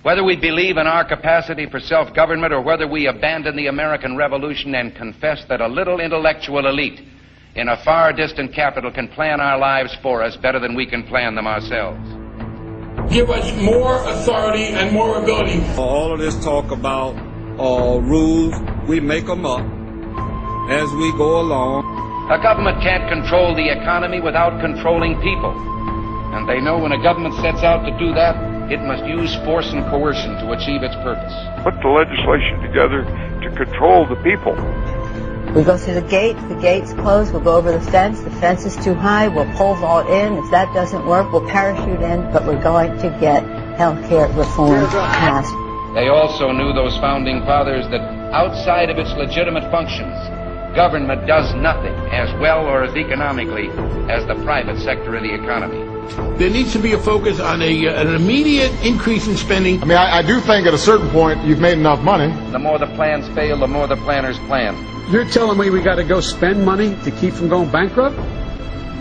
Whether we believe in our capacity for self-government or whether we abandon the American Revolution and confess that a little intellectual elite in a far distant capital can plan our lives for us better than we can plan them ourselves. Give us more authority and more ability. All of this talk about rules, we make them up as we go along. A government can't control the economy without controlling people. And they know when a government sets out to do that, it must use force and coercion to achieve its purpose. Put the legislation together to control the people. We go through the gate, the gate's closed, we'll go over the fence is too high, we'll pole vault in, if that doesn't work, we'll parachute in, but we're going to get health care reform passed. They also knew, those founding fathers, that outside of its legitimate functions, government does nothing as well or as economically as the private sector of the economy. There needs to be a focus on an immediate increase in spending. I mean, I do think at a certain point you've made enough money. The more the plans fail, the more the planners plan. You're telling me we got to go spend money to keep from going bankrupt?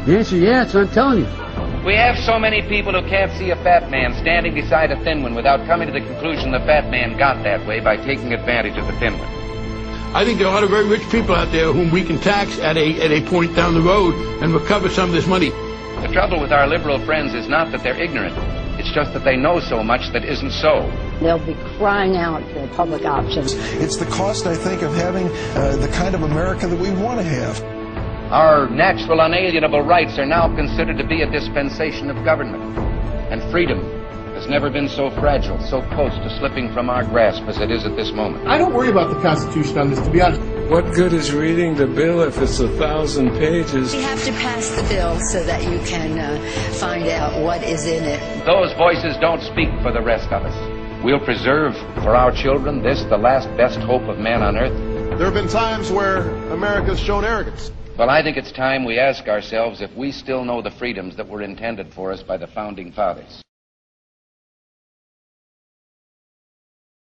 The answer is yes, I'm telling you. We have so many people who can't see a fat man standing beside a thin one without coming to the conclusion the fat man got that way by taking advantage of the thin one. I think there are a lot of very rich people out there whom we can tax at a point down the road and recover some of this money. The trouble with our liberal friends is not that they're ignorant. It's just that they know so much that isn't so. They'll be crying out for public options. It's the cost, I think, of having the kind of America that we want to have. Our natural unalienable rights are now considered to be a dispensation of government. And freedom has never been so fragile, so close to slipping from our grasp as it is at this moment. I don't worry about the Constitution on this, to be honest. What good is reading the bill if it's 1,000 pages? We have to pass the bill so that you can find out what is in it. Those voices don't speak for the rest of us. We'll preserve for our children this, the last best hope of man on earth. There have been times where America's shown arrogance. Well, I think it's time we ask ourselves if we still know the freedoms that were intended for us by the founding fathers.